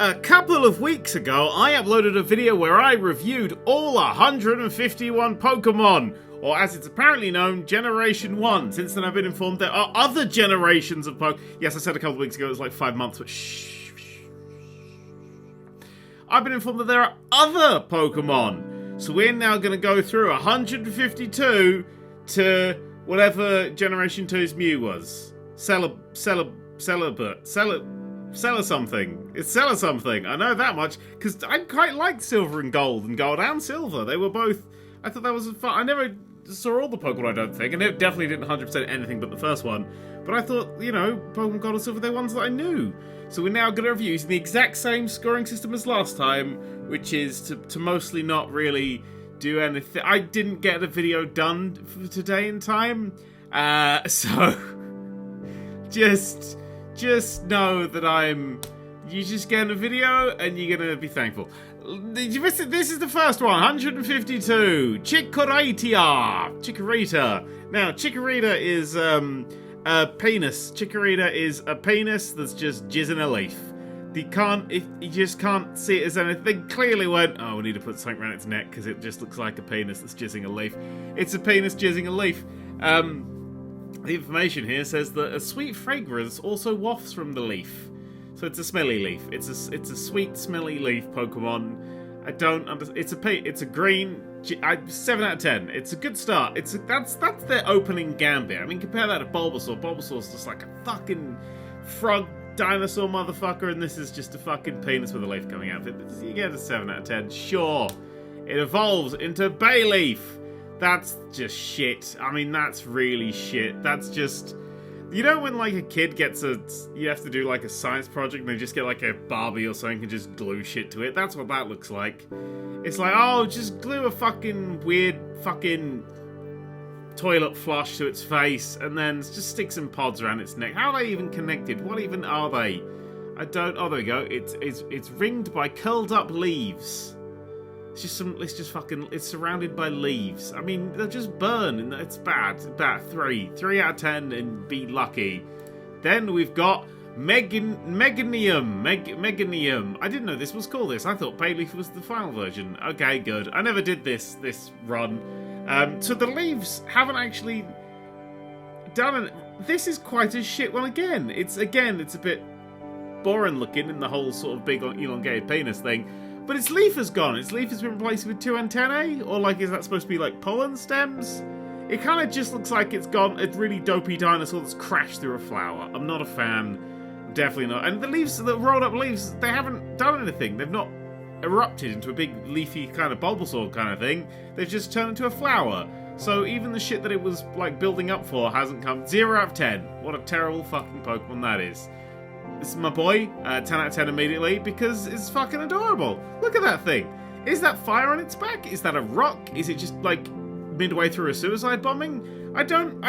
A couple of weeks ago, I uploaded a video where I reviewed all 151 Pokémon, or as it's apparently known, Generation 1. Since then I've been informed there are other generations of Pokémon. Yes, I said a couple of weeks ago it was like 5 months, but shh. I've been informed that there are other Pokémon. So we're now going to go through 152 to whatever Generation 2's Mew was. Celebrate. Seller something. It's Seller something. I know that much because I quite liked Silver and Gold and Silver. They were both. I thought that was fun. I never saw all the Pokemon, I don't think, and it definitely didn't 100% anything but the first one. But I thought, you know, Pokemon Gold and Silver, they're ones that I knew. So we're now going to review using the exact same scoring system as last time, which is to mostly not really do anything. I didn't get a video done for today in time, so just know that you just get a video and you're gonna be thankful. This is the first one, 152. Chikorita. Now, Chikorita is a penis. Chikorita is a penis that's just jizzing a leaf. You just can't see it as anything. They clearly went, oh, we need to put something around its neck because it just looks like a penis that's jizzing a leaf. It's a penis jizzing a leaf. The information here says that a sweet fragrance also wafts from the leaf. So it's a smelly leaf. It's a sweet, smelly leaf Pokemon. I don't understand. It's a green. 7 out of 10. It's a good start. That's their opening gambit. I mean, compare that to Bulbasaur. Bulbasaur's just like a fucking frog dinosaur motherfucker, and this is just a fucking penis with a leaf coming out of it. You get a 7 out of 10. Sure. It evolves into Bayleaf. That's just shit. I mean, that's really shit. That's just... You know when, like, a kid gets you have to do, like, a science project and they just get, like, a Barbie or something and just glue shit to it? That's what that looks like. It's like, oh, just glue a fucking weird fucking toilet flush to its face and then just stick some pods around its neck. How are they even connected? What even are they? Oh, there we go. It's ringed by curled up leaves. It's surrounded by leaves. I mean, they'll just burn, and it's bad. It's bad. 3 out of 10, and be lucky. Then we've got Meganium. Meganium. I didn't know this was called this. I thought Bayleaf was the final version. Okay, good. I never did this run. So the leaves haven't actually done it. This is quite a shit one again. It's a bit boring looking in the whole sort of big elongated penis thing. But its leaf has gone. Its leaf has been replaced with 2 antennae? Or, like, is that supposed to be, like, pollen stems? It kind of just looks like it's gone a really dopey dinosaur that's crashed through a flower. I'm not a fan. Definitely not. And the leaves, the rolled up leaves, they haven't done anything. They've not erupted into a big leafy kind of Bulbasaur kind of thing. They've just turned into a flower. So even the shit that it was, like, building up for hasn't come. 0 out of 10. What a terrible fucking Pokemon that is. This is my boy, 10 out of 10 immediately, because it's fucking adorable. Look at that thing. Is that fire on its back? Is that a rock? Is it just, like, midway through a suicide bombing? I don't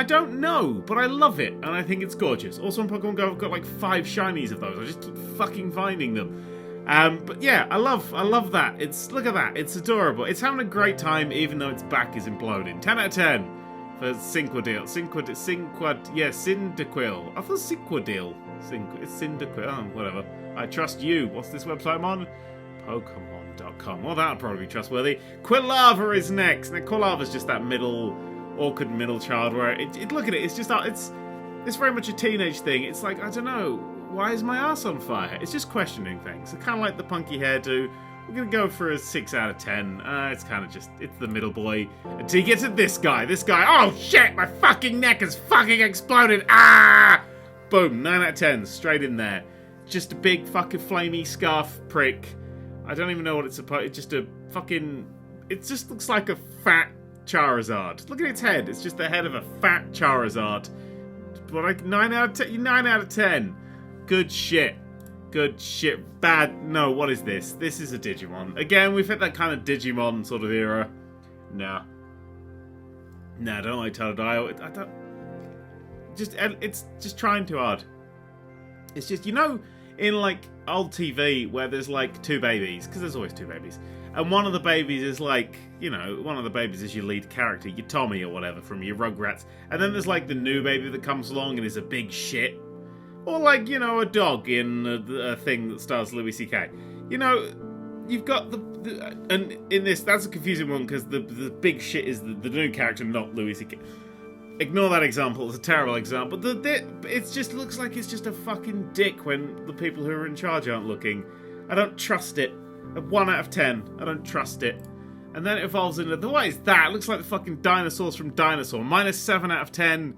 know, but I love it, and I think it's gorgeous. Also on Pokemon Go, I've got, like, 5 shinies of those. I just keep fucking finding them. But yeah, I love that. Look at that. It's adorable. It's having a great time, even though its back is imploding. 10 out of 10 for Cyndaquil. Cyndaquil. I thought Cyndaquil. It's Cyndaquil. Oh, whatever. I trust you. What's this website I'm on? Pokemon.com. Well, that'll probably be trustworthy. Quilava is next. Now, Quilava's just that awkward middle child where look at it. It's just it's very much a teenage thing. It's like, I don't know. Why is my ass on fire? It's just questioning things. It's kind of like the punky hairdo. We're going to go for a 6 out of 10. It's kind of just, it's the middle boy. Until you get to this guy. Oh shit, my fucking neck has fucking exploded. Ah! Boom, 9 out of 10, straight in there. Just a big fucking flamey scarf prick. I don't even know what it's supposed. It's just a fucking. It just looks like a fat Charizard. Look at its head. It's just the head of a fat Charizard. But like 9 out of 10. 9 out of 10. Good shit. Good shit. Bad. No, what is this? This is a Digimon. Again, we've hit that kind of Digimon sort of era. No. No, I don't like Totodile. I don't. It's just trying too hard. It's just, you know, in like old TV where there's like 2 babies, because there's always 2 babies, and one of the babies is like, you know, one of the babies is your lead character, your Tommy or whatever from your Rugrats, and then there's like the new baby that comes along and is a big shit. Or like, you know, a dog in a thing that stars Louis C.K. You know, you've got and in this, that's a confusing one because the big shit is the new character, not Louis C.K. Ignore that example, it's a terrible example. It just looks like it's just a fucking dick when the people who are in charge aren't looking. I don't trust it. A 1 out of 10. I don't trust it. And then it evolves into, what is that? It looks like the fucking dinosaurs from Dinosaur. -7 out of 10.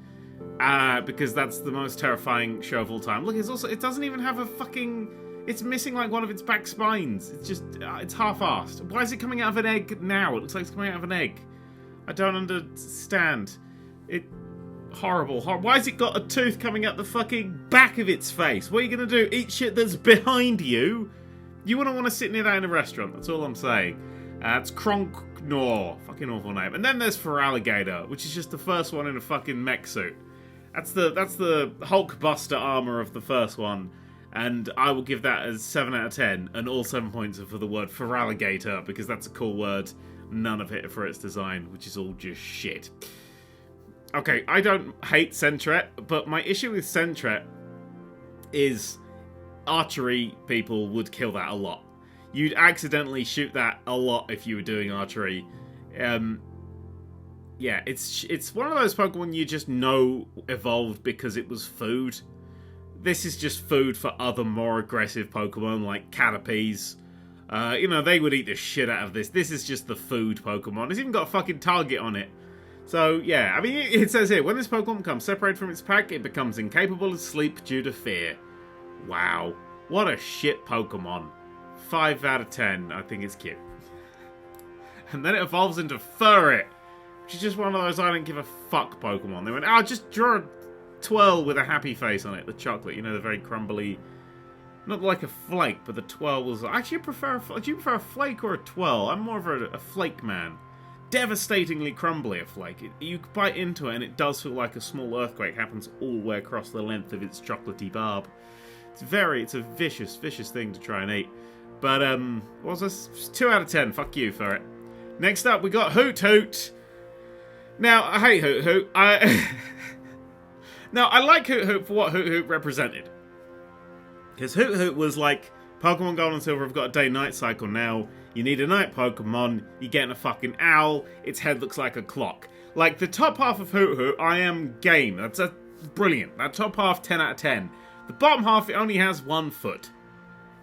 Because that's the most terrifying show of all time. Look, it doesn't even have a fucking... It's missing like one of its back spines. It's just, it's half-assed. Why is it coming out of an egg now? It looks like it's coming out of an egg. I don't understand. Horrible. Why has it got a tooth coming out the fucking back of its face? What are you going to do? Eat shit that's behind you? You wouldn't want to sit near that in a restaurant. That's all I'm saying. It's Kronknor. Fucking awful name. And then there's Feraligatr, which is just the first one in a fucking mech suit. That's the Hulkbuster armor of the first one. And I will give that as 7 out of 10. And all 7 points are for the word Feraligatr, because that's a cool word. None of it for its design, which is all just shit. Okay, I don't hate Sentret, but my issue with Sentret is archery people would kill that a lot. You'd accidentally shoot that a lot if you were doing archery. Yeah, it's one of those Pokemon you just know evolved because it was food. This is just food for other more aggressive Pokemon like Caterpies. You know, they would eat the shit out of this. This is just the food Pokemon. It's even got a fucking target on it. So, yeah, I mean, it says here, when this Pokemon becomes separated from its pack, it becomes incapable of sleep due to fear. Wow. What a shit Pokemon. 5 out of 10. I think it's cute. And then it evolves into Furret, which is just one of those I don't give a fuck Pokemon. They went, oh, just draw a twirl with a happy face on it. The chocolate, you know, the very crumbly... Not like a flake, but the twirl was... Actually, do you prefer a flake or a twirl? I'm more of a flake man. Devastatingly crumbly, a flake. You bite into it and it does feel like a small earthquake happens all the way across the length of its chocolatey barb. It's a vicious, vicious thing to try and eat. But, what was this? 2 out of 10. Fuck you for it. Next up, we got Hoot Hoot. Now, I hate Hoot Hoot. Now, I like Hoot Hoot for what Hoot Hoot represented. Because Hoot Hoot was like, Pokemon Gold and Silver have got a day-night cycle now. You need a night Pokemon, you're getting a fucking owl, its head looks like a clock. Like, the top half of Hoot Hoot, I am game. That's brilliant. That top half, 10 out of 10. The bottom half, it only has 1 foot.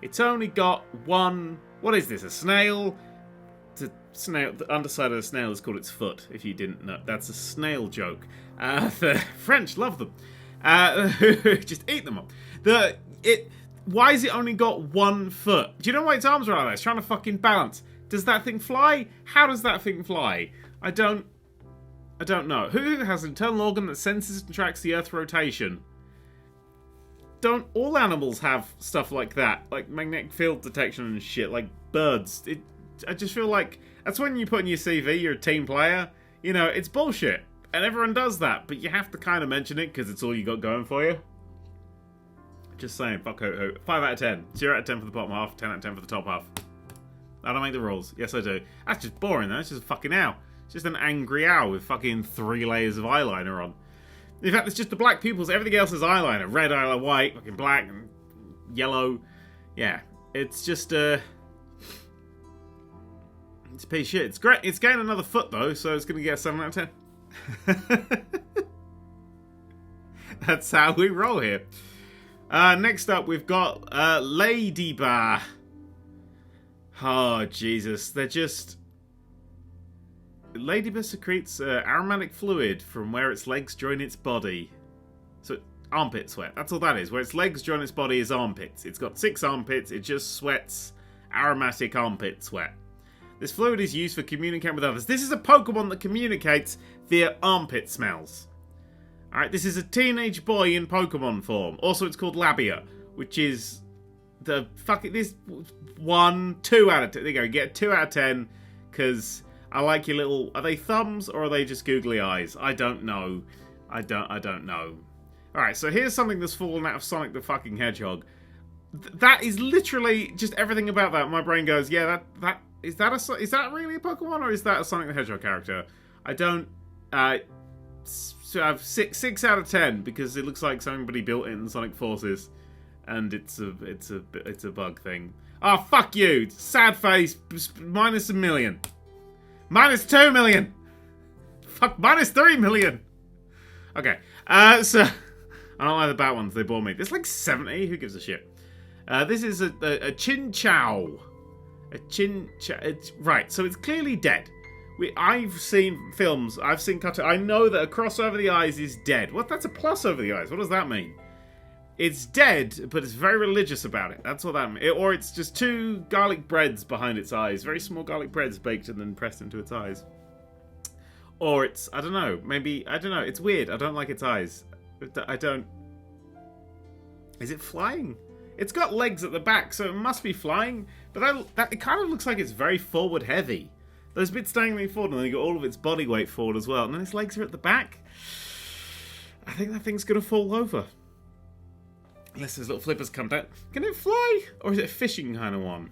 It's only got one... What is this, a snail? The underside of the snail is called its foot, if you didn't know. That's a snail joke. The French love them. Just eat them up. Why has it only got 1 foot? Do you know why its arms are like that? It's trying to fucking balance. Does that thing fly? How does that thing fly? I don't know. Who has an internal organ that senses and tracks the Earth's rotation? Don't all animals have stuff like that? Like magnetic field detection and shit, like birds. I just feel like that's when you put in your CV, you're a team player. You know, it's bullshit. And everyone does that, but you have to kind of mention it because it's all you got going for you. Just saying, fuck Hoot Hoot. 5 out of 10. 0 out of 10 for the bottom half, 10 out of 10 for the top half. I don't make the rules. Yes, I do. That's just boring, though. It's just a fucking owl. It's just an angry owl with fucking 3 layers of eyeliner on. In fact, it's just the black pupils. Everything else is eyeliner. Red eyeliner, white, fucking black, and yellow. Yeah. It's just, it's a piece of shit. It's great. It's gained another foot, though, so it's going to get a 7 out of 10. That's how we roll here. Next up, we've got Ladybar. Oh, Jesus. They're just... Ladybar secretes aromatic fluid from where its legs join its body. So, armpit sweat. That's all that is. Where its legs join its body is armpits. It's got 6 armpits. It just sweats aromatic armpit sweat. This fluid is used for communicating with others. This is a Pokemon that communicates via armpit smells. Alright, this is a teenage boy in Pokemon form. Also, it's called Labia, which is the fucking... This 2 out of 10. There you go, you get 2 out of 10, because I like your little... Are they thumbs, or are they just googly eyes? I don't know. I don't know. Alright, so here's something that's fallen out of Sonic the fucking Hedgehog. That is literally just everything about that. My brain goes, yeah, is that really a Pokemon, or is that a Sonic the Hedgehog character? I don't... 6 out of 10 because it looks like somebody built it in Sonic Forces, and it's a bug thing. Oh, fuck you! Sad face. Minus $1 million. Minus $2 million. Fuck. Minus $3 million. Okay. So I don't like the bat ones. They bore me. There's like 70. Who gives a shit? This is a Chin Chow. A Chin Chow. Right. So it's clearly dead. I've seen films. I've seen cartoons. I know that a cross over the eyes is dead. What? That's a plus over the eyes. What does that mean? It's dead, but it's very religious about it. That's what that means. Or it's just 2 garlic breads behind its eyes. Very small garlic breads baked and then pressed into its eyes. Or it's, I don't know. Maybe, I don't know. It's weird. I don't like its eyes. I don't... Is it flying? It's got legs at the back, so it must be flying. But it kind of looks like it's very forward heavy. Those bits dangling forward, and then you got all of its body weight forward as well. And then its legs are at the back. I think that thing's going to fall over. Unless those little flippers come down. Can it fly? Or is it a fishing kind of one?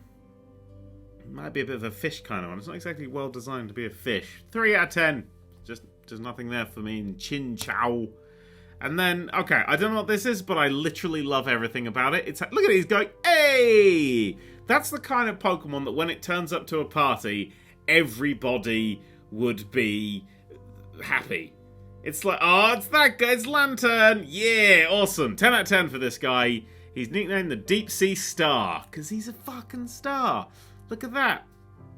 It might be a bit of a fish kind of one. It's not exactly well designed to be a fish. 3 out of 10. Just nothing there for me in Chin Chow. And then, okay, I don't know what this is, but I literally love everything about it. Look at it, he's going, hey! That's the kind of Pokemon that when it turns up to a party, everybody would be happy. It's like, oh, it's that guy, it's Lantern! Yeah, awesome. 10 out of 10 for this guy. He's nicknamed the Deep Sea Star, because he's a fucking star. Look at that.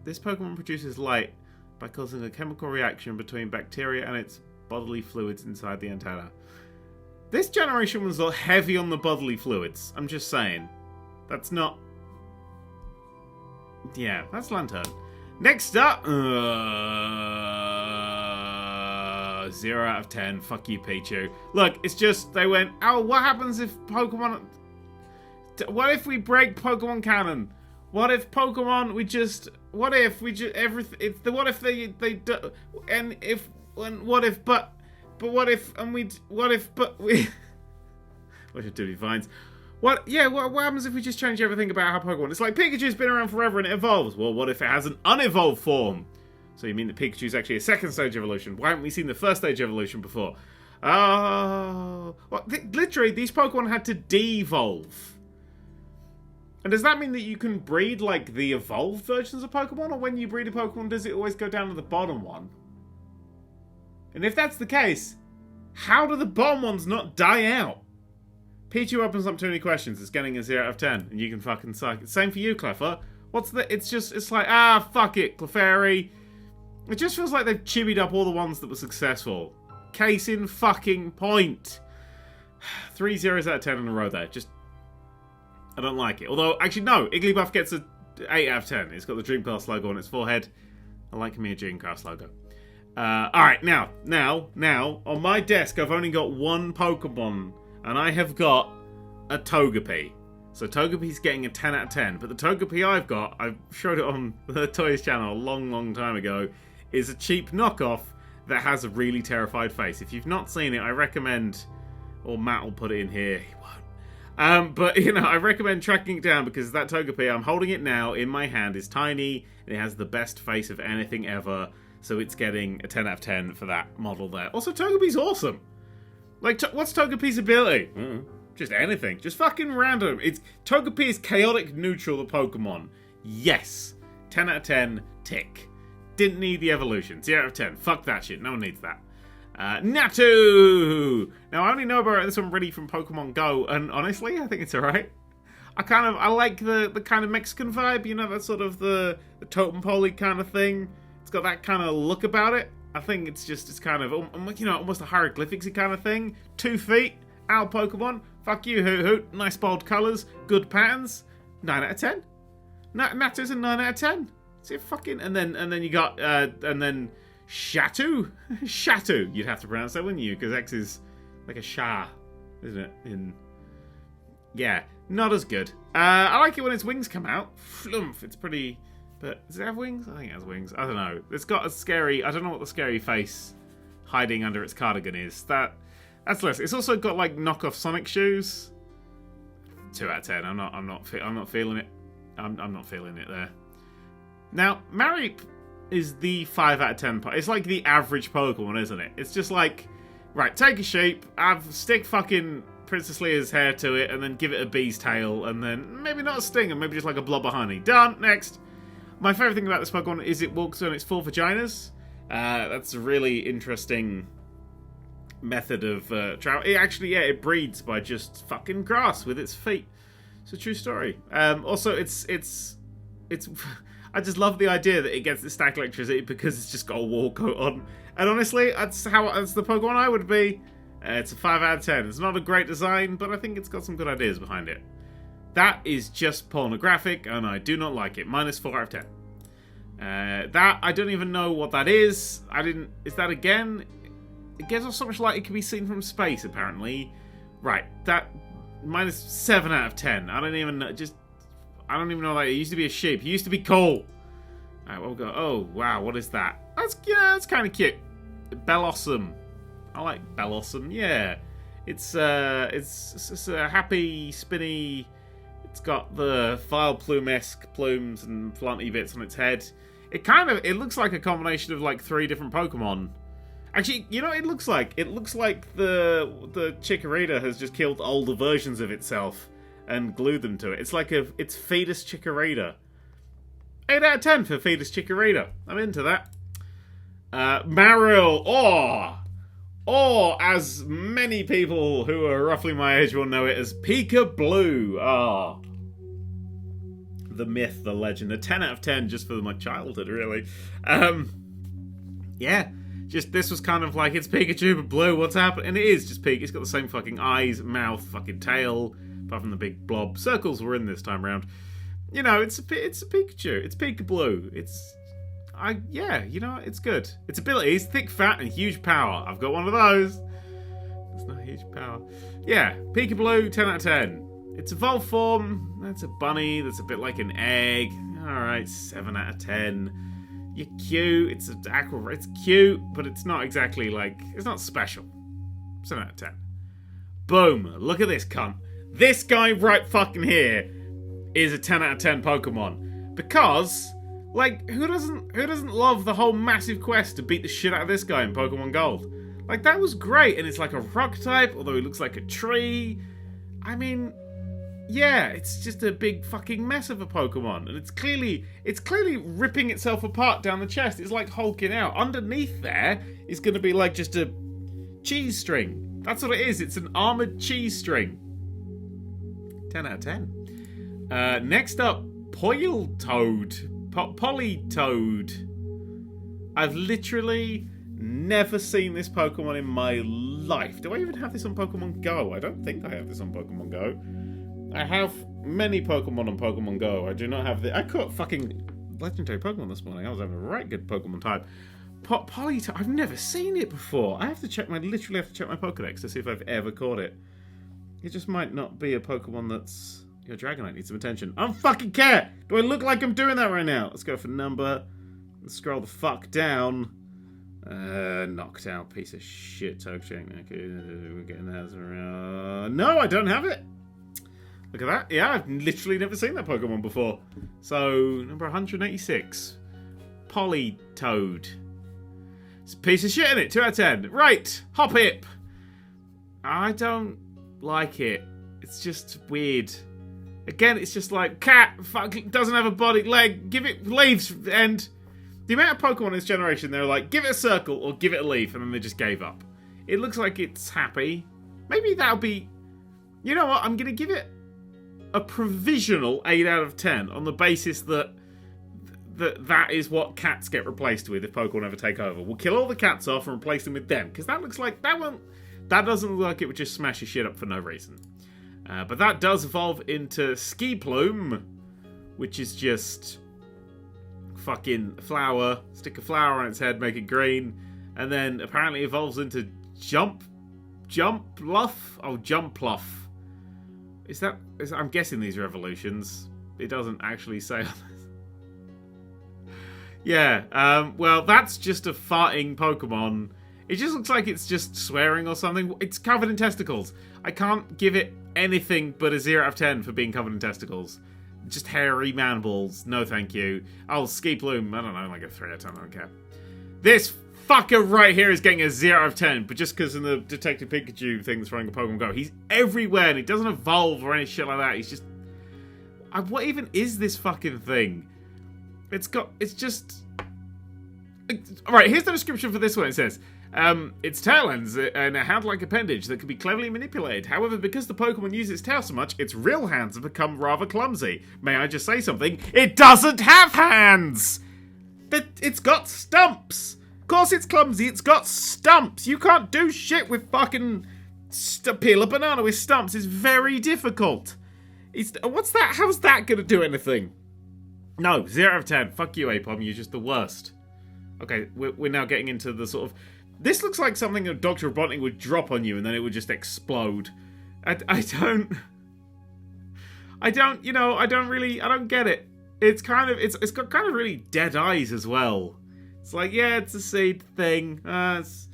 This Pokemon produces light by causing a chemical reaction between bacteria and its bodily fluids inside the antenna. This generation was heavy on the bodily fluids. I'm just saying. That's not... Yeah, that's Lantern. Next up... 0 out of 10. Fuck you, Pichu. Look, it's just, they went, oh, what happens if Pokemon... What if we break Pokemon canon? What if Pokemon, we just... What if we just... Everything... It's the what if they do... And if... And what if, but what if... And we... What if, but we... What should Duty finds? What happens if we just change everything about how Pokemon... It's like Pikachu's been around forever and it evolves. Well, what if it has an unevolved form? So you mean that Pikachu's actually a second stage evolution? Why haven't we seen the first stage evolution before? Oh... Well, literally, these Pokemon had to de-evolve. And does that mean that you can breed, like, the evolved versions of Pokemon? Or when you breed a Pokemon, does it always go down to the bottom one? And if that's the case, how do the bottom ones not die out? Pichu opens up too many questions. It's getting a 0 out of 10. And you can fucking suck it. Same for you, Cleffa. It's like, fuck it, Clefairy. It just feels like they've chibied up all the ones that were successful. Case in fucking point. 3 zeros out of 10 in a row there. Just, I don't like it. Although, actually, no. Igglybuff gets a 8 out of 10. It's got the Dreamcast logo on its forehead. I like me a Dreamcast logo. Alright, now, on my desk, I've only got one Pokemon, and I have got a Togepi. So Togepi's getting a 10 out of 10, but the Togepi I've got, I showed it on the Toys channel a long time ago, is a cheap knockoff that has a really terrified face. If you've not seen it, I recommend, or Matt will put it in here, he won't. But, I recommend tracking it down because that Togepi, I'm holding it now in my hand, is tiny, and it has the best face of anything ever. So it's getting a 10 out of 10 for that model there. Also, Togepi's awesome. Like, what's Togepi's ability? Just anything. Just fucking random. Togepi is chaotic neutral, the Pokemon. Yes. 10 out of 10. Tick. Didn't need the evolution. 0 out of 10. Fuck that shit. No one needs that. Natu! Now, I only know about this one really from Pokemon Go, and honestly, I think it's alright. I like the kind of Mexican vibe, that sort of the totem pole kind of thing. It's got that kind of look about it. I think it's kind of, almost a hieroglyphicsy kind of thing. 2 feet, owl Pokemon. Fuck you, Hoot Hoot. Nice bold colours, good patterns. 9 out of 10. Natu's a 9 out of 10. See, fucking, and then you got, and then Shatu? Shatu, you'd have to pronounce that, wouldn't you? Because X is like a sha, isn't it? Yeah, not as good. I like it when its wings come out. Flumph, it's pretty... But does it have wings? I think it has wings. I don't know. It's got a scary... I don't know what the scary face hiding under its cardigan is. That's less. It's also got like knockoff Sonic shoes. 2 out of 10. I'm not feeling it. I'm not feeling it there. Now, Mareep is the 5 out of 10. It's like the average Pokemon, isn't it? It's just like Right, take a sheep, stick fucking Princess Leia's hair to it, and then give it a bee's tail, and then maybe not a stinger, maybe just like a blob of honey. Done. Next. My favourite thing about this Pokemon is it walks on its 4 vaginas. That's a really interesting method of travel. It actually, it breeds by just fucking grass with its feet. It's a true story. Also, it's I just love the idea that it gets the static electricity because it's just got a wall coat on. And honestly, that's the Pokemon I would be. It's a 5 out of 10. It's not a great design, but I think it's got some good ideas behind it. That is just pornographic, and I do not like it. Minus 4 out of 10. That, I don't even know what that is. Is that again? It gives off so much light it can be seen from space, apparently. Right, that, minus 7 out of 10. I don't even know what that is. It used to be a sheep. It used to be cool. Alright, we'll go, oh, wow, what is that? That's kind of cute. Bellossom. I like Bellossom, yeah. It's a happy, spinny... It's got the file plume-esque plumes and flaunty bits on its head. It looks like a combination of like 3 different Pokemon. Actually, you know what it looks like? It looks like the Chikorita has just killed older versions of itself and glued them to it. It's Fetus Chikorita. 8 out of 10 for Fetus Chikorita. I'm into that. Marill, or as many people who are roughly my age will know it as Pika Blue. The myth, the legend. A 10 out of 10 just for my childhood, really. Yeah. Just, this was kind of like, it's Pikachu, but blue, what's happening? And it is just Pikachu. It's got the same fucking eyes, mouth, fucking tail, apart from the big blob. Circles were in this time around. You know, it's a Pikachu. It's Pika Blue. Yeah, you know, it's good. Its abilities, thick, fat, and huge power. I've got one of those. It's not huge power. Yeah, Pika Blue, 10 out of 10. Its evolved form, that's a bunny, that's a bit like an egg. Alright, 7 out of 10. You're cute, it's cute, but it's not exactly like, it's not special. 7 out of 10. Boom, look at this cunt. This guy right fucking here is a 10 out of 10 Pokemon. Because, like, who doesn't love the whole massive quest to beat the shit out of this guy in Pokemon Gold? Like, that was great, and it's like a rock type, although he looks like a tree. I mean, yeah, it's just a big fucking mess of a Pokemon, and it's clearly ripping itself apart down the chest. It's like hulking out. Underneath there is going to be like just a cheese string. That's what it is. It's an armored cheese string. 10 out of 10. Next up, Politoed. Politoed. I've literally never seen this Pokemon in my life. Do I even have this on Pokemon Go? I don't think I have this on Pokemon Go. I have many Pokemon on Pokemon Go. I do not have the... I caught fucking legendary Pokemon this morning. I was having a right good Pokemon time. Politoed. I've never seen it before. I literally have to check my Pokedex to see if I've ever caught it. It just might not be a Pokemon that's... Your Dragonite needs some attention. I don't fucking care! Do I look like I'm doing that right now? Let's go for number. Let's scroll the fuck down. Knocked out. Piece of shit. Togetic. We're getting that around. No, I don't have it! Look at that. Yeah, I've literally never seen that Pokemon before. So, number 186. Politoed. It's a piece of shit in it. 2 out of 10. Right. Hoppip. I don't like it. It's just weird. Again, it's just like, cat, fuck, doesn't have a body, leg, give it leaves, and the amount of Pokemon in this generation, they're like, give it a circle or give it a leaf, and then they just gave up. It looks like it's happy. Maybe that'll be, you know what, I'm going to give it a provisional 8 out of 10 on the basis that that is what cats get replaced with if Pokemon ever take over. We'll kill all the cats off and replace them with them, because that looks like, that doesn't look like it would just smash your shit up for no reason. But that does evolve into Ski Plume, which is just fucking flower. Stick a flower on its head, make it green, and then apparently evolves into Jumpluff? Oh, Jumpluff. I'm guessing these are evolutions. It doesn't actually say on this. Yeah, well, that's just a farting Pokemon. It just looks like it's just swearing or something. It's covered in testicles. I can't give it anything but a 0 out of 10 for being covered in testicles. Just hairy man balls. No, thank you. Oh, Ski Plume. I don't know, like a 3 out of 10. I don't care. This fucker right here is getting a 0 out of 10, but just because in the Detective Pikachu thing that's running a Pokemon Go, he's everywhere and he doesn't evolve or any shit like that. He's just... what even is this fucking thing? It's just... Alright, here's the description for this one. It says, its tail ends and a hand-like appendage that can be cleverly manipulated. However, because the Pokemon use its tail so much, its real hands have become rather clumsy. May I just say something? It doesn't have hands! It's got stumps! Of course it's clumsy, it's got stumps! You can't do shit with fucking... peel a banana with stumps. It's very difficult. What's that? How's that gonna do anything? No, 0 out of 10. Fuck you, Apom, you're just the worst. Okay, we're now getting into the sort of... This looks like something a Dr. Robotnik would drop on you and then it would just explode. I don't get it. It's got kind of really dead eyes as well. It's like, yeah, it's a seed thing. It's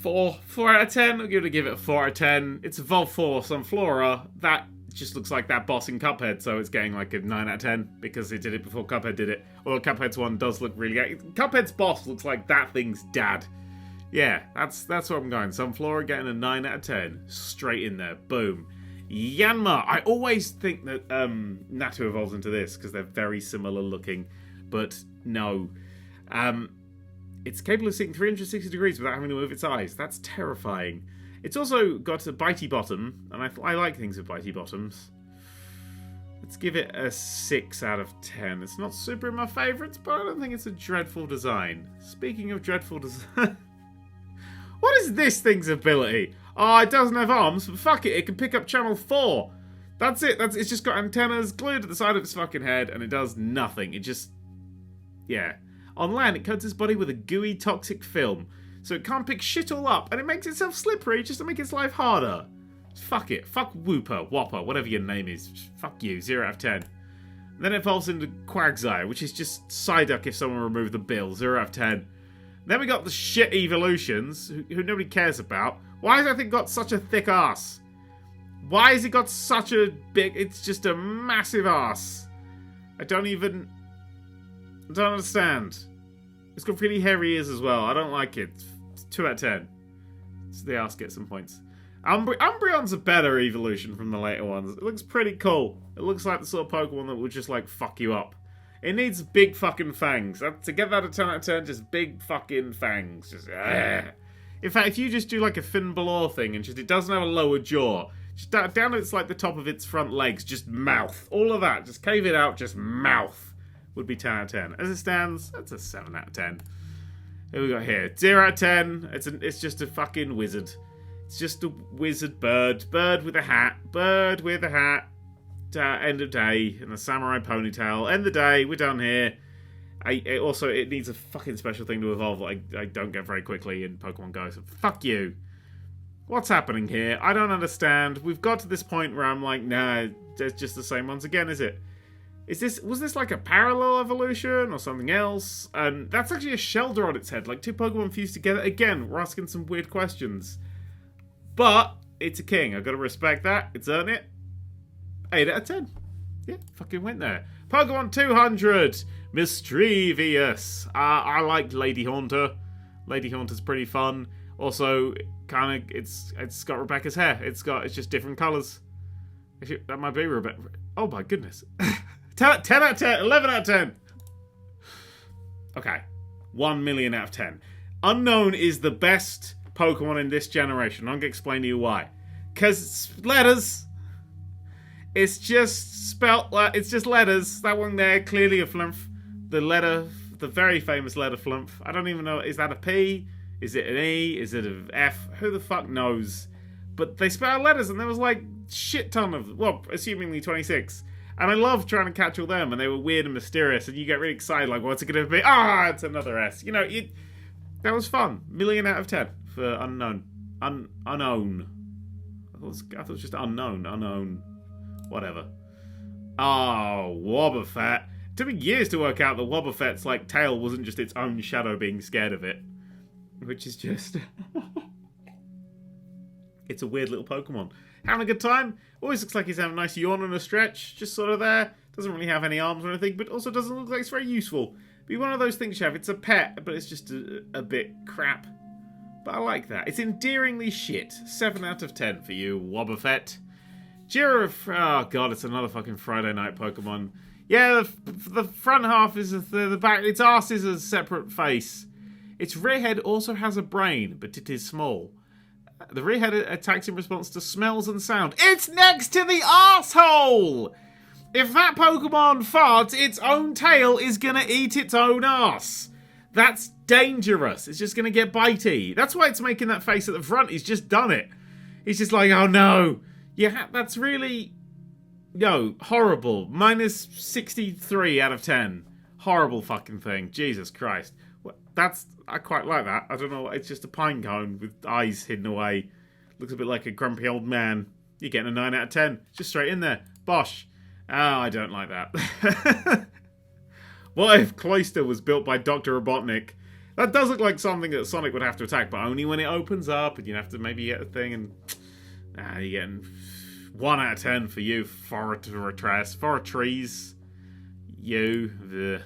4 out of 10. I'm going to give it a 4 out of 10. It's evolved for some Flora. That just looks like that boss in Cuphead, so it's getting like a 9 out of 10 because it did it before Cuphead did it. Although Cuphead's one does look really good. Cuphead's boss looks like that thing's dad. Yeah, that's where I'm going. Some Flora getting a 9 out of 10. Straight in there. Boom. Yanma. I always think that Natu evolves into this because they're very similar looking, but no. It's capable of seeing 360 degrees without having to move its eyes. That's terrifying. It's also got a bitey bottom, and I like things with bitey bottoms. Let's give it a 6 out of 10. It's not super in my favourites, but I don't think it's a dreadful design. Speaking of dreadful design... What is this thing's ability? Oh, it doesn't have arms, but fuck it, it can pick up channel 4. That's it. It's just got antennas glued to the side of its fucking head, and it does nothing. It just... Yeah. On land, it coats its body with a gooey, toxic film, so it can't pick shit all up, and it makes itself slippery just to make its life harder. Fuck it. Fuck Whooper, whatever your name is. Fuck you. 0 out of 10. And then it evolves into Quagsire, which is just Psyduck if someone removed the bill. 0 out of 10. Then we got the shit evolutions, who nobody cares about. Why has that thing got such a thick ass? Why has it got such a big... It's just a massive ass. I don't understand. It's got really hairy ears as well. I don't like it. It's 2 out of 10. So the ass gets some points. Umbreon's a better evolution from the later ones. It looks pretty cool. It looks like the sort of Pokemon that would just, like, fuck you up. It needs big fucking fangs. To get that a 10 out of 10, just big fucking fangs. Just, In fact, if you just do, like, a Finn Balor thing and just it doesn't have a lower jaw, just down its, like, the top of its front legs, just mouth. All of that. Just cave it out, just mouth. Would be 10 out of 10. As it stands, that's a 7 out of 10. Who we got here? 0 out of 10. It's just a fucking wizard. It's just a wizard bird. Bird with a hat. Bird with a hat. End of day. And a samurai ponytail. End of day. We're done here. It needs a fucking special thing to evolve that I don't get very quickly in Pokemon Go. So fuck you. What's happening here? I don't understand. We've got to this point where I'm like, nah, it's just the same ones again, is it? Was this like a parallel evolution or something else? And that's actually a Shelder on its head. Like 2 Pokemon fused together. Again, we're asking some weird questions. But it's a king. I've got to respect that. It's earned it. 8 out of 10. Yeah, fucking went there. Pokemon 200. Mischievous. I like Lady Haunter. Lady Haunter's pretty fun. Also, kind of, it's got Rebecca's hair. It's just different colours. That might be Rebecca. Oh my goodness. 10 out of 10. 11 out of 10. Okay. 1 million out of 10. Unknown is the best Pokemon in this generation. I'm going to explain to you why. Because it's letters. It's just spelt... It's just letters. That one there, clearly a flumph. The very famous letter flumph. I don't even know. Is that a P? Is it an E? Is it an F? Who the fuck knows? But they spell letters and there was like shit ton of... Well, assumingly 26. And I love trying to catch all them, and they were weird and mysterious, and you get really excited, like, what's it going to be? It's another S. You know, that was fun. 1 million out of 10 for unknown. Unknown. I thought it was just unknown. Whatever. Oh, Wobbuffet. It took me years to work out that Wobbuffet's, like, tail wasn't just its own shadow being scared of it. Which is just... It's a weird little Pokemon. Having a good time. Always looks like he's having a nice yawn and a stretch. Just sort of there. Doesn't really have any arms or anything, but also doesn't look like it's very useful. Be one of those things you have. It's a pet, but it's just a bit crap. But I like that. It's endearingly shit. 7 out of 10 for you, Wobbuffet. Oh god, it's another fucking Friday night Pokemon. Yeah, the front half is the back. Its arse is a separate face. Its rear head also has a brain, but it is small. The rear head attacks in response to smells and sound. It's next to the arsehole! If that Pokemon farts, its own tail is gonna eat its own arse. That's dangerous. It's just gonna get bitey. That's why it's making that face at the front. He's just done it. He's just like, oh no. Yeah, that's really... No, horrible. Minus 63 out of 10. Horrible fucking thing. Jesus Christ. I quite like that. I don't know. It's just a pine cone with eyes hidden away. Looks a bit like a grumpy old man. You're getting a 9 out of 10. Just straight in there. Bosh. Oh, I don't like that. What if Cloyster was built by Dr. Robotnik? That does look like something that Sonic would have to attack, but only when it opens up, and you have to maybe get a thing, and... you're getting 1 out of 10 for you, Fortrees. You,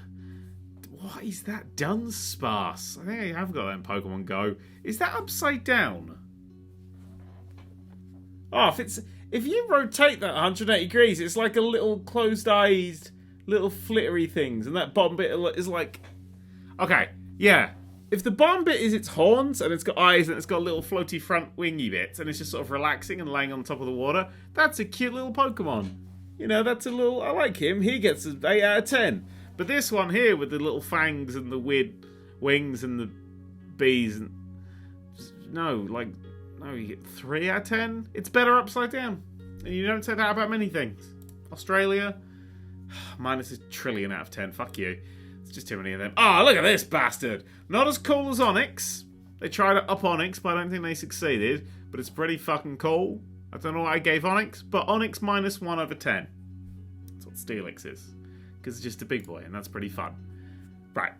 What is that? Dunsparce. I think I have got that in Pokemon Go. Is that upside down? Oh, if you rotate that 180 degrees, it's like a little closed-eyed, little flittery things, and that bottom bit is like... Okay, yeah. If the bottom bit is its horns, and it's got eyes, and it's got little floaty front wingy bits, and it's just sort of relaxing and laying on top of the water, that's a cute little Pokemon. You know, that's a little... I like him. He gets an 8 out of 10. But this one here, with the little fangs and the weird wings and the bees, and... No, you get 3 out of 10? It's better upside down. And you don't say that about many things. Australia, minus a trillion out of 10. Fuck you. It's just too many of them. Oh, look at this bastard. Not as cool as Onyx. They tried to up Onyx, but I don't think they succeeded. But it's pretty fucking cool. I don't know what I gave Onyx, but Onyx minus 1 over 10. That's what Steelix is. Because it's just a big boy, and that's pretty fun. Right.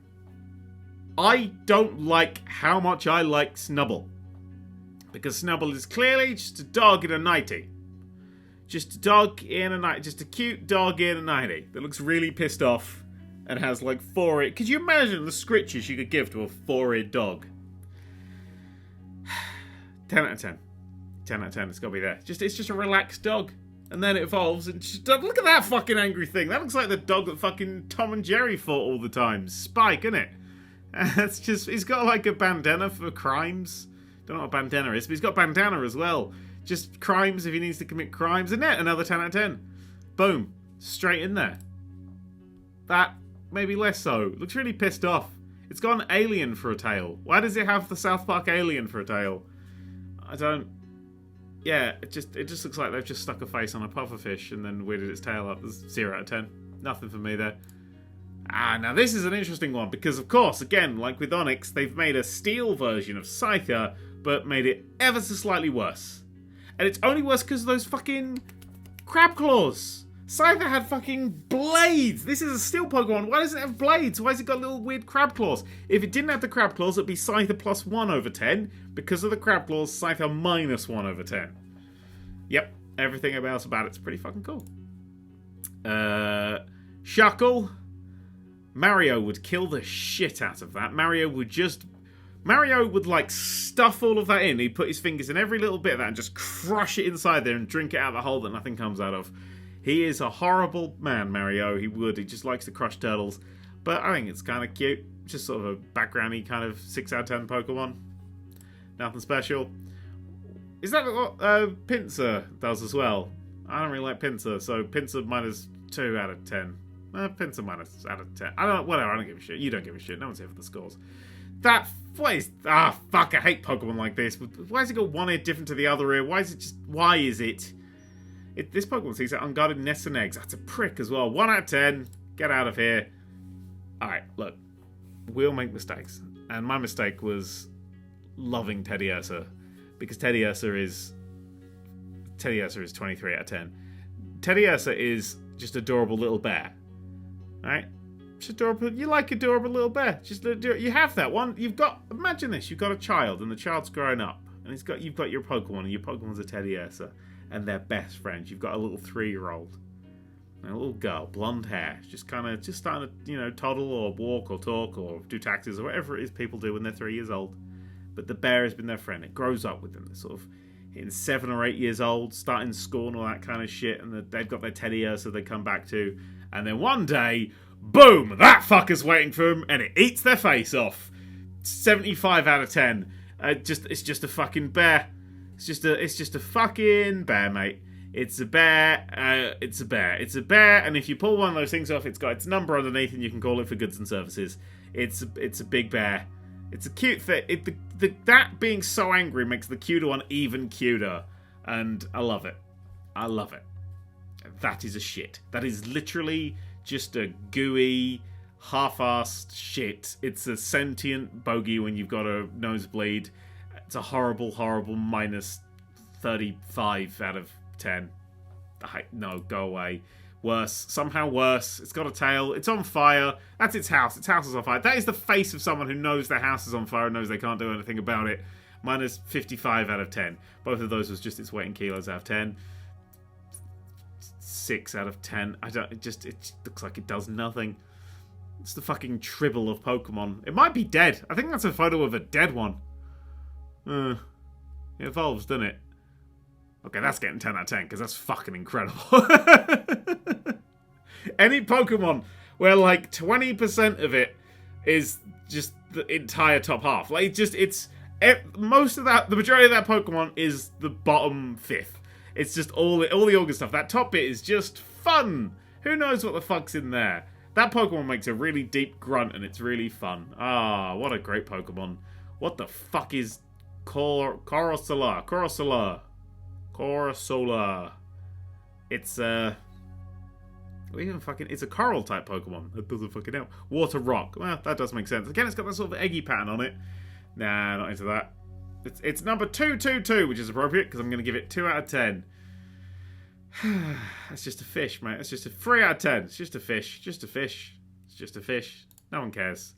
I don't like how much I like Snubbull. Because Snubbull is clearly just a dog in a nightie. Just a dog in a nightie. Just a cute dog in a nightie that looks really pissed off and has like 4 ears. Could you imagine the scritches you could give to a 4-eared dog? 10 out of 10. 10 out of 10. It's got to be there. It's just a relaxed dog. And then it evolves and just, look at that fucking angry thing. That looks like the dog that fucking Tom and Jerry fought all the time. Spike, isn't it? It's just, he's got like a bandana for crimes. Don't know what a bandana is, but he's got a bandana as well. Just crimes if he needs to commit crimes. And then another 10 out of 10. Boom. Straight in there. That, maybe less so. Looks really pissed off. It's got an alien for a tail. Why does it have the South Park alien for a tail? I don't... Yeah, it just looks like they've just stuck a face on a pufferfish and then weirded its tail up. There's 0 out of 10. Nothing for me there. Now this is an interesting one because, of course, again, like with Onyx, they've made a steel version of Scyther, but made it ever so slightly worse. And it's only worse because of those fucking crab claws. Scyther had fucking blades. This is a steel Pokemon. Why doesn't it have blades? Why has it got little weird crab claws? If it didn't have the crab claws, it'd be Scyther plus 1 over 10. Because of the crab claws, Scyther minus 1 over 10. Yep, everything else about it's pretty fucking cool. Shuckle. Mario would kill the shit out of that. Mario would like stuff all of that in. He'd put his fingers in every little bit of that and just crush it inside there and drink it out of the hole that nothing comes out of. He is a horrible man, Mario. He just likes to crush turtles. But I think it's kind of cute. Just sort of a backgroundy kind of 6 out of 10 Pokemon. Nothing special. Is that what Pinsir does as well? I don't really like Pinsir, so Pinsir minus 2 out of 10. Pinsir minus out of 10. I don't give a shit. You don't give a shit. No one's here for the scores. Fuck, I hate Pokemon like this. Why has it got one ear different to the other ear? Why is it? This Pokemon sees unguarded nests and eggs. That's a prick as well. 1 out of 10. Get out of here. Alright, look. We'll make mistakes. And my mistake was loving Teddiursa. Because Teddiursa is 23 out of 10. Teddiursa is just adorable little bear. Alright? Just adorable. You like adorable little bear. You have that one. Imagine this. You've got a child and the child's growing up. And you've got your Pokemon and your Pokemon's a Teddiursa. And they're best friends. You've got a little 3-year-old. A little girl, blonde hair, just starting to, toddle or walk or talk or do taxes or whatever it is people do when they're 3 years old. But the bear has been their friend. It grows up with them. They're sort of hitting 7 or 8 years old, starting school and all that kind of shit, and they've got their teddy bear so they come back to. And then one day, boom, that fucker's waiting for them, and it eats their face off. 75 out of 10. It's just a fucking bear. It's just a fucking bear, mate. It's a bear. It's a bear. And if you pull one of those things off, it's got its number underneath, and you can call it for goods and services. It's a big bear. It's a cute thing. That being so angry makes the cuter one even cuter, and I love it. I love it. That is a shit. That is literally just a gooey, half-assed shit. It's a sentient bogey when you've got a nosebleed. It's a horrible, horrible minus 35 out of 10. No, go away. Worse. Somehow worse. It's got a tail. It's on fire. That's its house. Its house is on fire. That is the face of someone who knows their house is on fire and knows they can't do anything about it. Minus 55 out of 10. Both of those was just its weight in kilos out of 10. 6 out of 10. It looks like it does nothing. It's the fucking tribble of Pokemon. It might be dead. I think that's a photo of a dead one. It evolves, doesn't it? Okay, that's getting 10 out of 10, because that's fucking incredible. Any Pokemon where, like, 20% of it is just the entire top half. Like, the majority of that Pokemon is the bottom fifth. It's just all the organ stuff. That top bit is just fun. Who knows what the fuck's in there? That Pokemon makes a really deep grunt, and it's really fun. Ah, what a great Pokemon. What the fuck is Corsola? It's it's a coral type Pokemon. That doesn't fucking help. Water Rock. Well, that does make sense. Again, it's got that sort of eggy pattern on it. Nah, not into that. It's number 222, which is appropriate because I'm going to give it 2 out of 10. That's just a fish, mate. That's just a 3 out of 10. It's just a fish. Just a fish. It's just a fish. No one cares.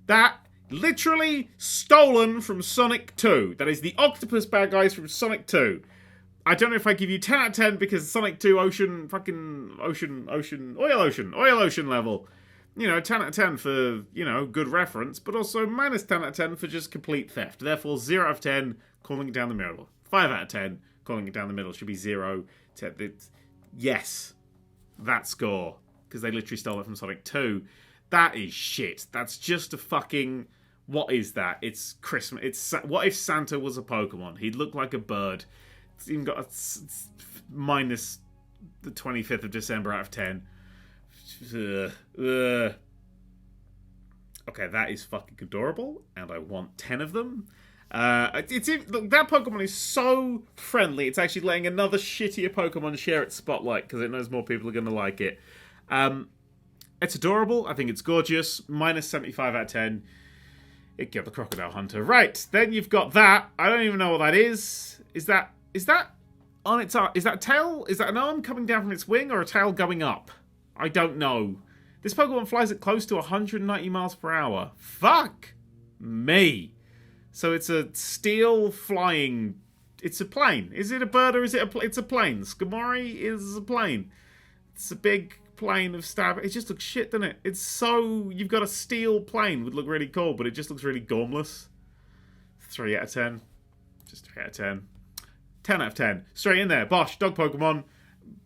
That literally stolen from Sonic 2. That is the octopus bad guys from Sonic 2. I don't know if I give you 10 out of 10 because Sonic 2 oil ocean level. 10 out of 10 for, good reference, but also minus 10 out of 10 for just complete theft. Therefore, 0 out of 10, calling it down the middle. 5 out of 10, calling it down the middle. Should be 0, 10. Yes, that score, because they literally stole it from Sonic 2. That is shit. That's just a fucking... What is that? It's Christmas. What if Santa was a Pokemon? He'd look like a bird. It's even got minus the 25th of December out of 10. Okay, that is fucking adorable, and I want 10 of them. Look, that Pokemon is so friendly, it's actually letting another shittier Pokemon share its spotlight, because it knows more people are going to like it. It's adorable, I think it's gorgeous, minus 75 out of 10. It got the Crocodile Hunter. Right, then you've got that. I don't even know what that is. Is that on its arm? Is that a tail? Is that an arm coming down from its wing, or a tail going up? I don't know. This Pokemon flies at close to 190 miles per hour. Fuck me. So it's a steel flying... It's a plane. Is it a bird or is it a plane? It's a plane. Skamori is a plane. It's a big plane of stab. It just looks shit, doesn't it? It's so... You've got a steel plane. Would look really cool, but it just looks really gormless. 3 out of 10. Just 3 out of 10. 10 out of 10. Straight in there. Bosh. Dog Pokemon.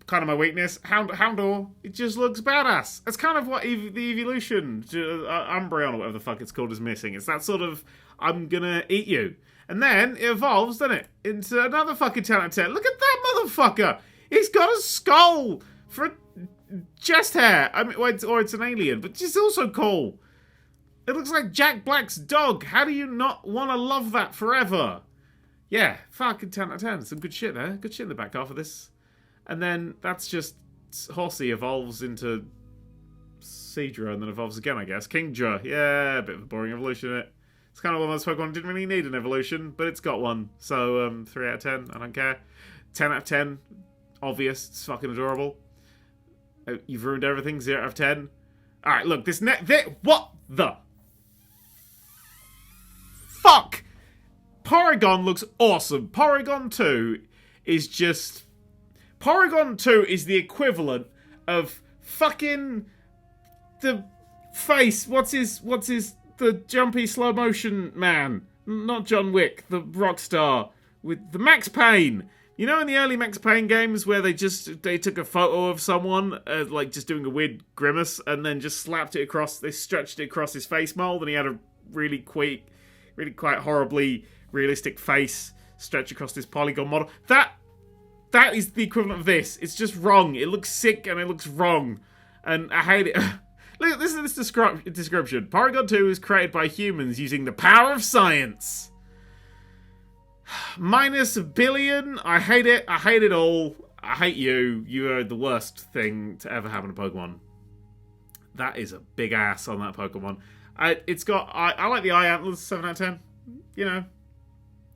Kind of my weakness. Houndour, it just looks badass. It's kind of what the evolution, Umbreon or whatever the fuck it's called, is missing. It's that sort of, I'm gonna eat you. And then it evolves, doesn't it, into another fucking 10 out of 10. Look at that motherfucker! He's got a skull for a chest hair. I mean, or it's an alien, but it's also cool. It looks like Jack Black's dog. How do you not want to love that forever? Yeah, fucking 10 out of 10. Some good shit there. Good shit in the back half of this. And then that's just Horsey evolves into Seadra and then evolves again, I guess. Kingdra, yeah, a bit of a boring evolution, isn't it? It's kind of one of those Pokemon that didn't really need an evolution, but it's got one. So 3 out of 10, I don't care. 10 out of 10, obvious, it's fucking adorable. You've ruined everything, 0 out of 10. Alright, look, what the fuck? Porygon looks awesome. Porygon 2 is just... Porygon 2 is the equivalent of fucking the face. The jumpy slow motion man, not John Wick, the rock star with the Max Payne. You know, in the early Max Payne games where they took a photo of someone like just doing a weird grimace and then just slapped it across. They stretched it across his face mold, and he had a really quite horribly realistic face stretched across this polygon model. That is the equivalent of this. It's just wrong. It looks sick and it looks wrong, and I hate it. Look, this is this description. Porygon 2 is created by humans using the power of science. Minus a billion. I hate it. I hate it all. I hate you. You are the worst thing to ever happen to Pokemon. That is a big ass on that Pokemon. I like the eye antlers, 7 out of 10. You know,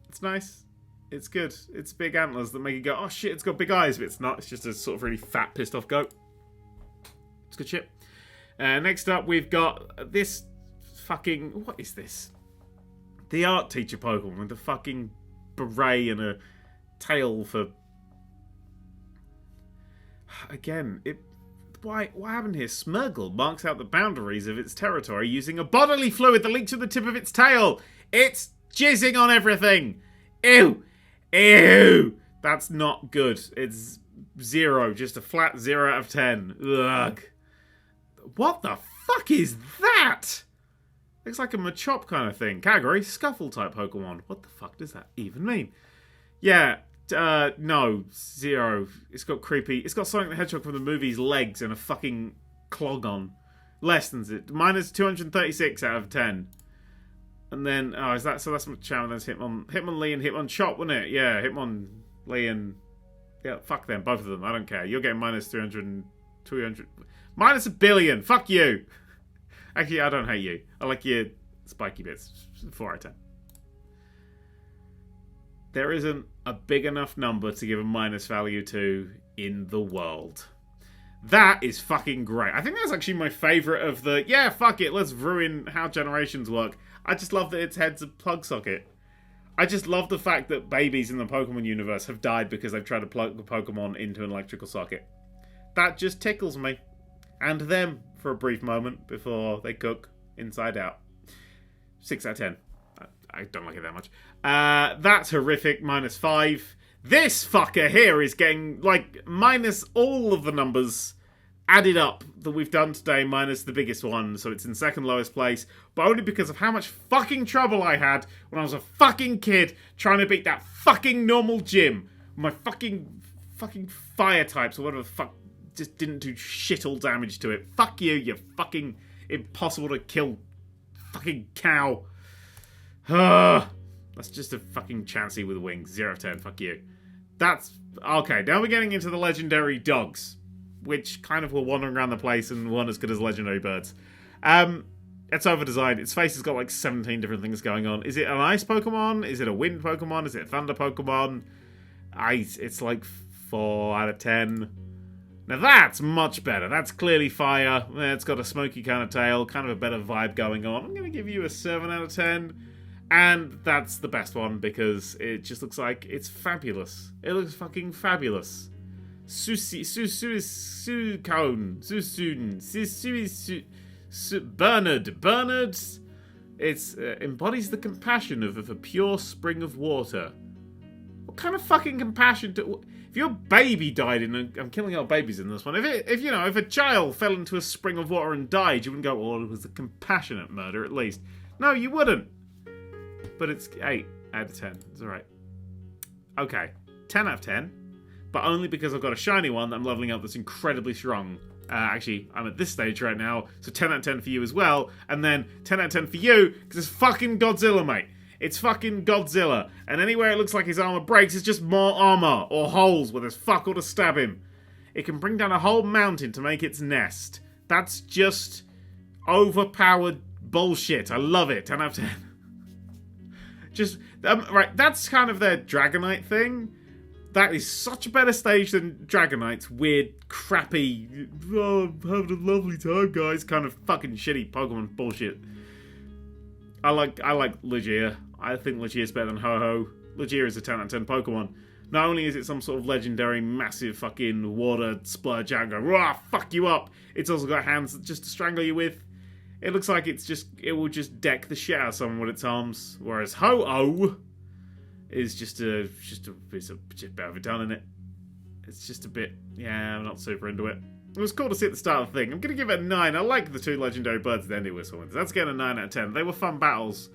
it's nice. It's good. It's big antlers that make you go, oh shit, it's got big eyes, but it's not. It's just a sort of really fat, pissed off goat. It's good shit. Next up, we've got this fucking... What is this? The art teacher Pokemon with the fucking beret and a tail for... Again, What happened here? Smurgle marks out the boundaries of its territory using a bodily fluid that leaks from the tip of its tail. It's jizzing on everything. Ew. Ew. That's not good. It's 0. Just a flat 0 out of 10. Ugh. What the fuck is that? Looks like a Machop kind of thing. Category, Scuffle type Pokemon. What the fuck does that even mean? Yeah, no, 0. It's got creepy. It's got Sonic the Hedgehog from the movie's legs and a fucking clog on. Less than it. Minus 236 out of 10. And then, oh, is that, so that's Hitmonchar, that's Hitmonlee and Hitmonchop, wasn't it? Yeah, Hitmonlee and, yeah, fuck them, both of them, I don't care. You're getting minus 200, minus a billion, fuck you. Actually, I don't hate you. I like your spiky bits, 4 out of 10. There isn't a big enough number to give a minus value to in the world. That is fucking great. I think that's actually my favourite of the, yeah, fuck it, let's ruin how generations work. I just love that its head's a plug socket. I just love the fact that babies in the Pokemon universe have died because they've tried to plug a Pokemon into an electrical socket. That just tickles me. And them for a brief moment before they cook inside out. 6 out of 10. I don't like it that much. That's horrific. Minus 5. This fucker here is getting, like, minus all of the numbers added up that we've done today, minus the biggest one. So it's in second lowest place. But only because of how much fucking trouble I had when I was a fucking kid trying to beat that fucking normal gym. My fucking fire types or whatever the fuck just didn't do shit all damage to it. Fuck you, you fucking impossible to kill fucking cow. That's just a fucking Chansey with wings. 0 out of 10, fuck you. That's... Okay, now we're getting into the legendary dogs, which kind of were wandering around the place and weren't as good as legendary birds. It's over-designed. Its face has got like 17 different things going on. Is it an ice Pokemon? Is it a wind Pokemon? Is it a thunder Pokemon? Ice. It's like 4 out of 10. Now that's much better. That's clearly fire. It's got a smoky kind of tail, kind of a better vibe going on. I'm going to give you a 7 out of 10. And that's the best one because it just looks like it's fabulous. It looks fucking fabulous. Bernard. It embodies the compassion of a pure spring of water. What kind of fucking compassion to... If your baby died I'm killing all babies in this one. If a child fell into a spring of water and died, you wouldn't go, oh, it was a compassionate murder at least. No, you wouldn't. But it's 8 out of 10. It's alright. Okay. 10 out of 10. But only because I've got a shiny one that I'm leveling up that's incredibly strong. Actually, I'm at this stage right now, so 10 out of 10 for you as well. And then 10 out of 10 for you, because it's fucking Godzilla, mate. It's fucking Godzilla. And anywhere it looks like his armor breaks, it's just more armor, or holes where there's fuck all to stab him. It can bring down a whole mountain to make its nest. That's just overpowered bullshit. I love it. 10 out of 10. Just, right, that's kind of their Dragonite thing. That is such a better stage than Dragonite's weird, crappy, oh, I'm having a lovely time, guys, kind of fucking shitty Pokemon bullshit. I like Lugia. I think Lugia's better than Ho-Ho. Lugia is a 10 out of 10 Pokemon. Not only is it some sort of legendary massive fucking water splurge out going, rah, fuck you up, it's also got hands just to strangle you with. It looks like it will just deck the shit out of someone with its arms. Whereas Ho-Oh is just a bit of a done in it. It's just a bit, yeah, I'm not super into it. It was cool to see at the start of the thing. I'm going to give it a 9. I like the 2 legendary birds at the end of Whistle Winds. That's getting a 9 out of 10. They were fun battles.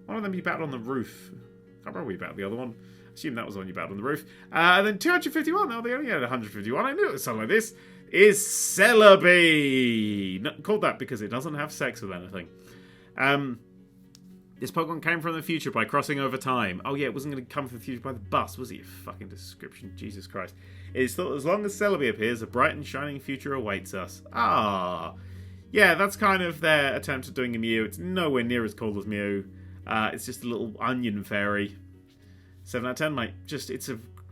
One of them you battled on the roof. I can't remember where you battled the other one. I assume that was the one you battled on the roof. And then 251. Oh, they only had 151. I knew it was something like this. Is Celebi. Not called that because it doesn't have sex with anything. This Pokemon came from the future by crossing over time. Oh yeah, it wasn't going to come from the future by the bus, was it? Fucking description. Jesus Christ. It is thought as long as Celebi appears, a bright and shining future awaits us. Ah. Yeah, that's kind of their attempt at doing a Mew. It's nowhere near as cool as Mew. It's just a little onion fairy. 7 out of 10, mate. Just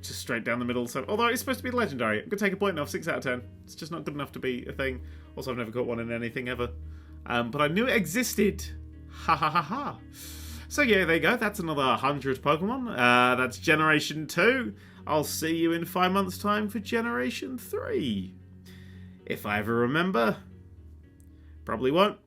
straight down the middle. So, although it's supposed to be legendary, I'm going to take a point off. 6 out of 10. It's just not good enough to be a thing. Also, I've never caught one in anything ever. But I knew it existed. Ha ha ha ha. So yeah, there you go. That's another 100 Pokemon. That's Generation 2. I'll see you in 5 months' time for Generation 3. If I ever remember. Probably won't.